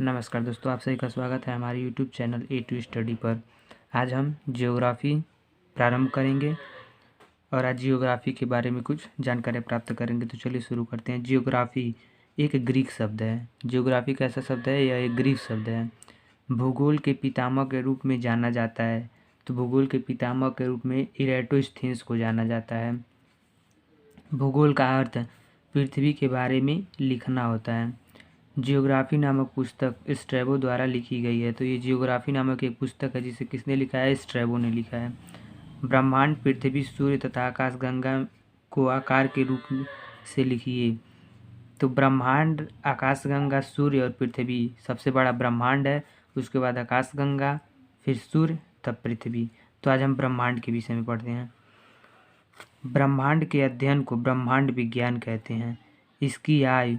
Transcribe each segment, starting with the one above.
नमस्कार दोस्तों, आप सभी का स्वागत है हमारे YouTube channel A two study पर। आज हम जियोग्राफी प्रारंभ करेंगे और आज जियोग्राफी के बारे में कुछ जानकारी प्राप्त करेंगे। तो चलिए शुरू करते हैं। जियोग्राफी एक ग्रीक शब्द है। जियोग्राफी कैसा शब्द है? यह एक ग्रीक शब्द है। भूगोल के पितामह के रूप में जाना जाता है। तो भूगोल के पितामह के रूप में इरेटोस्थेनेस को जाना जाता है। भूगोल का अर्थ पृथ्वी के बारे में लिखना होता है। जियोग्राफी नामक पुस्तक स्ट्रैबो द्वारा लिखी गई है। तो ये जियोग्राफी नामक एक पुस्तक है जिसे किसने लिखा है? स्ट्रैबो ने लिखा है। ब्रह्मांड पृथ्वी सूर्य तथा आकाशगंगा को आकार के रूप से लिखिए। तो ब्रह्मांड, आकाशगंगा, सूर्य और पृथ्वी। सबसे बड़ा ब्रह्मांड है, उसके बाद आकाशगंगा, फिर सूर्य, तब पृथ्वी। तो आज हम ब्रह्मांड के विषय में पढ़ते हैं। ब्रह्मांड के अध्ययन को ब्रह्मांड विज्ञान कहते हैं। इसकी आयु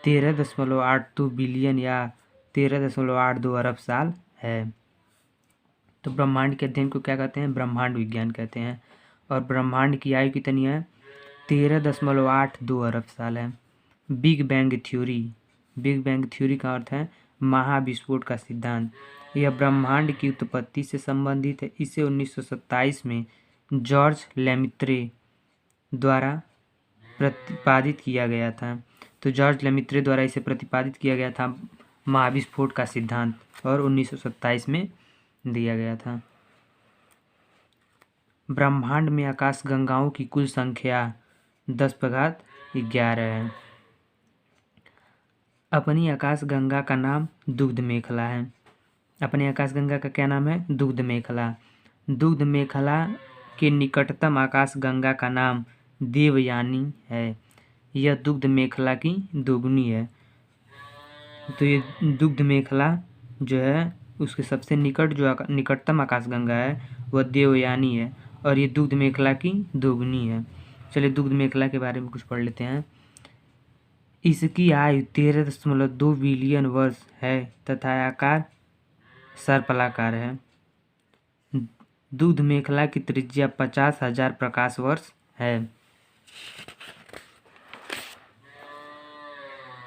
13.82 बिलियन या 13.82 अरब साल है। तो ब्रह्मांड के अध्ययन को क्या कहते हैं? ब्रह्मांड विज्ञान कहते हैं। और ब्रह्मांड की आयु कितनी है? 13.82 अरब साल है। Big bang theory. Big bang theory का अर्थ है महाविस्फोट का सिद्धांत। यह ब्रह्मांड की उत्पत्ति से संबंधित है। इसे 1927 में जॉर्ज लेमित्रे द्वारा प्रतिपादित किया गया था। तो जॉर्ज लेमित्रे द्वारा इसे प्रतिपादित किया गया था महाविस्फोट का सिद्धांत, और 1927 में दिया गया था। ब्रह्मांड में आकाशगंगाओं की कुल संख्या 10⁻11 है। अपनी आकाशगंगा का नाम दुग्ध मेखला है। अपनी आकाशगंगा का क्या नाम है? दुग्ध मेखला। दुग्ध मेखला के निकटतम आकाशगंगा का नाम देवयानी है। यह दुग्ध मेखला की दोगुनी है। तो ये दुग्ध मेखला जो है उसके सबसे निकट जो निकटतम आकाशगंगा है वह देवयानी है, और ये दुग्ध मेखला की दोगुनी है। चलिए दुग्ध मेखला के बारे में कुछ पढ़ लेते हैं। इसकी आयु 13.2 बिलियन वर्ष है तथा आकार सर्पलाकार है। दुग्ध मेखला की त्रिज्या 50,000 प्रकाश वर्ष है।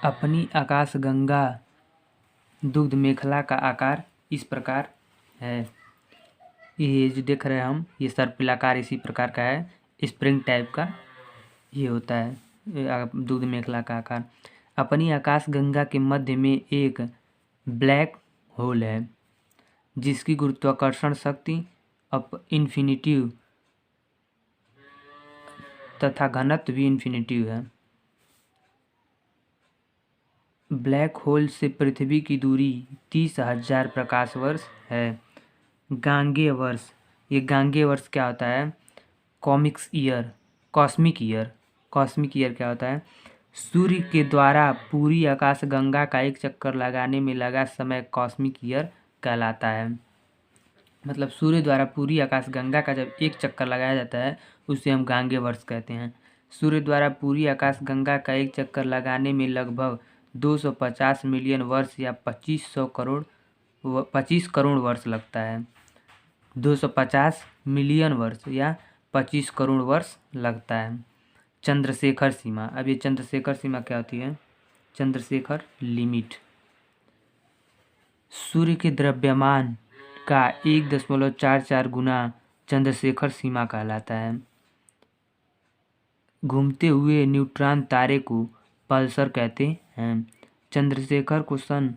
अपनी आकाशगंगा दुग्ध मेखला का आकार इस प्रकार है। ये जो देख रहे हैं हम, ये सर्पिलाकार इसी प्रकार का है, स्प्रिंग टाइप का ये होता है दुग्ध मेखला का आकार। अपनी आकाशगंगा के मध्य में एक ब्लैक होल है जिसकी गुरुत्वाकर्षण शक्ति इन्फिनिटिव तथा घनत्व भी इन्फिनिटिव है। ब्लैक होल से पृथ्वी की दूरी 30,000 प्रकाश वर्ष है। गांगेय वर्ष। ये गांगेय वर्ष क्या होता है? Cosmic year. कॉस्मिक ईयर क्या होता है? सूर्य के द्वारा पूरी आकाशगंगा का एक चक्कर लगाने में लगा समय कॉस्मिक ईयर कहलाता है। मतलब सूर्य द्वारा पूरी आकाशगंगा का जब एक चक्कर लगाया जाता है उसे हम गांगेय वर्ष कहते हैं। सूर्य द्वारा पूरी आकाशगंगा का एक चक्कर लगाने में लगभग 250 मिलियन वर्ष या 25 करोड़ वर्ष लगता है। 250 मिलियन वर्ष या 25 करोड़ वर्ष लगता है। चंद्रशेखर सीमा। अब ये चंद्रशेखर सीमा क्या होती है? चंद्रशेखर लिमिट। सूर्य के द्रव्यमान का 1.44 गुना चंद्रशेखर सीमा कहलाता है। घूमते हुए न्यूट्रॉन तारे को पल्सर कहते हैं। चंद्रशेखर को सन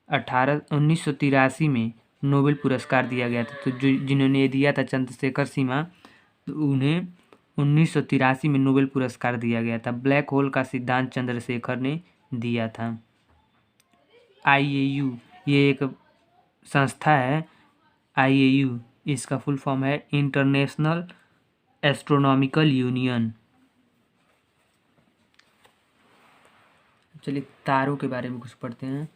1983 में नोबेल पुरस्कार दिया गया था। तो जिन्होंने ये दिया था चंद्रशेखर सीमा, तो उन्हें 1983 में नोबेल पुरस्कार दिया गया था। ब्लैक होल का सिद्धांत चंद्रशेखर ने दिया था। IAU ये एक संस्था है। IAU इसका फुल फॉर्म है इंटरनेशनल एस्ट्रोनॉमिकल यूनियन। चलिए तारों के बारे में कुछ पढ़ते हैं।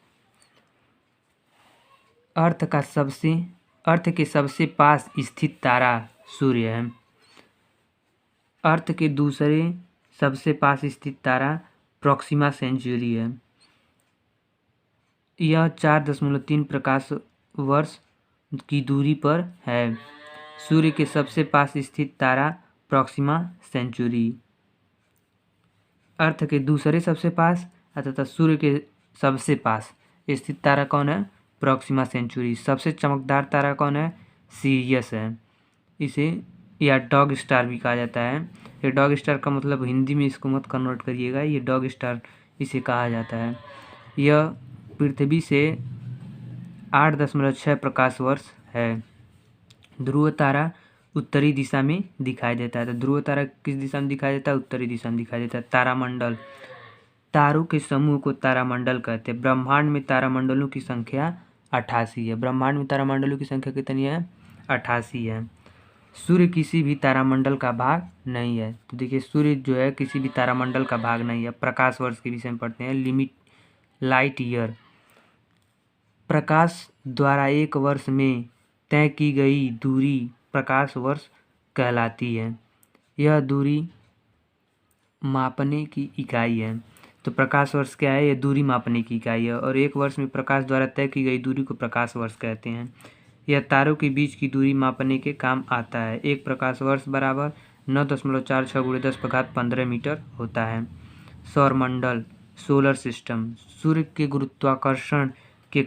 अर्थ के सबसे पास स्थित तारा सूर्य है। अर्थ के दूसरे सबसे पास स्थित तारा प्रॉक्सिमा सेंचुरी है। यह 4.3 प्रकाश वर्ष की दूरी पर है। सूर्य के सबसे पास स्थित तारा प्रॉक्सिमा सेंचुरी। अर्थ के दूसरे सबसे पास अर्थात सूर्य के सबसे पास स्थित तारा कौन है? Proxima Centauri. सबसे चमकदार तारा कौन है? सीरियस है। इसे या डॉग स्टार भी कहा जाता है। ये डॉग स्टार का मतलब हिंदी में इसको मत कन्वर्ट करिएगा, ये डॉग स्टार इसे कहा जाता है। यह पृथ्वी से 8.6 प्रकाश वर्ष है। ध्रुव तारा उत्तरी दिशा में दिखाई देता है। तो ध्रुव तारा किस दिशा में दिखाई देता है? उत्तरी दिशा में दिखाई देता है। तारामंडल, तारों के समूह को तारामंडल कहते हैं। ब्रह्मांड में तारामंडलों की संख्या 88 है। ब्रह्मांड में तारामंडलों की संख्या कितनी है? 88 है। सूर्य किसी भी तारामंडल का भाग नहीं है। तो देखिए सूर्य जो है किसी भी तारामंडल का भाग नहीं है। प्रकाश वर्ष के विषय में पढ़ते हैं। लिमिट लाइट ईयर, प्रकाश द्वारा एक वर्ष में तय की गई दूरी प्रकाश वर्ष कहलाती है। यह दूरी मापने की इकाई है। तो प्रकाश वर्ष क्या है? यह दूरी मापने की इकाई है और एक वर्ष में प्रकाश द्वारा तय की गई दूरी को प्रकाश वर्ष कहते हैं। यह तारों के बीच की दूरी मापने के काम आता है। एक प्रकाश वर्ष बराबर 9.46 × 10⁻15 मीटर होता है। सौरमंडल, सोलर सिस्टम, सूर्य के गुरुत्वाकर्षण के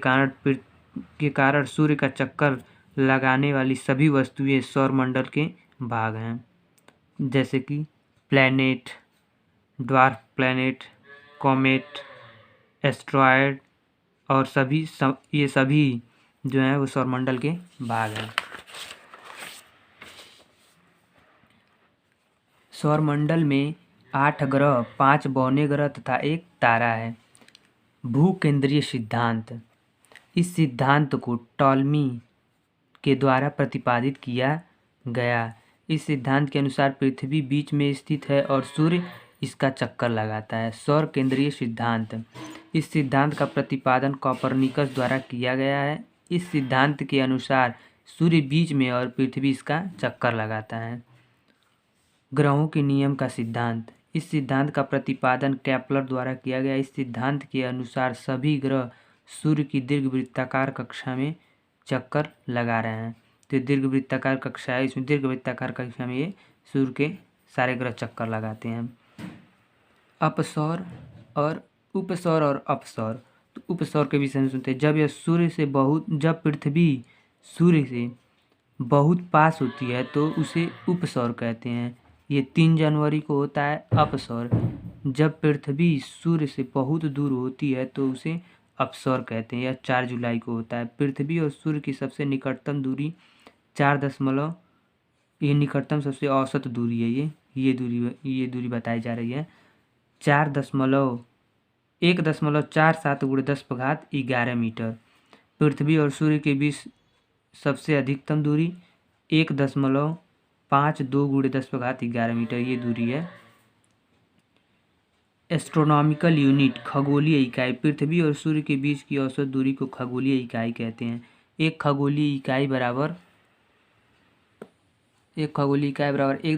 कारण सूर्य का चक्कर लगाने वाली सभी वस्तुएं सौरमंडल के भाग हैं, जैसे कि planet, dwarf planet, comet, asteroid और ये सभी जो हैं वो सौरमंडल के भाग हैं। सौरमंडल में 8 ग्रह, 5 बौने ग्रह तथा एक तारा है। भूकेंद्रीय सिद्धांत, इस सिद्धांत को टॉलमी के द्वारा प्रतिपादित किया गया। इस सिद्धांत के अनुसार पृथ्वी बीच में स्थित है और सूर्य इसका चक्कर लगाता है। सौर केंद्रीय सिद्धांत, इस सिद्धांत का प्रतिपादन कोपरनिकस द्वारा किया गया है। इस सिद्धांत के अनुसार सूर्य बीच में और पृथ्वी इसका चक्कर लगाता है। ग्रहों के नियम का सिद्धांत, इस सिद्धांत का प्रतिपादन केपलर द्वारा किया गया। इस सिद्धांत के अनुसार सभी ग्रह सूर्य की दीर्घवृत्ताकार कक्षा में चक्कर लगा रहे हैं। तो दीर्घवृत्ताकार कक्षा है, इसमें दीर्घवृत्ताकार कक्षा में ये सूर्य के सारे ग्रह चक्कर लगाते हैं। अपसौर और उपसौर और अपसौर, तो उपसौर के विषय में सुनते हैं। जब पृथ्वी सूर्य से बहुत पास होती है तो उसे उपसौर कहते हैं। ये 3 जनवरी को होता है अपसौर। जब पृथ्वी सूर्य से बहुत दूर होती है तो उसे अपसौर कहते हैं। यह 4 जुलाई को होता है। पृथ्वी और सूर्य की सबसे निकटतम दूरी 4 ये निकटतम सबसे औसत दूरी है। ये दूरी बताई जा रही है 1.47 × 10⁻11 मीटर। पृथ्वी और सूर्य के बीच सबसे अधिकतम दूरी 1.52 × 10⁻11 मीटर ये दूरी है। एस्ट्रोनॉमिकल यूनिट, खगोलीय इकाई, पृथ्वी और सूर्य के बीच की औसत दूरी को खगोलीय इकाई कहते हैं। एक खगोलीय इकाई बराबर 1.49 ×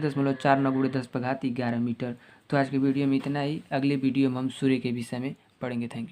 10⁻11 मीटर। तो आज के वीडियो में इतना ही। अगले वीडियो में हम सूर्य के विषय में पढ़ेंगे। Thank you.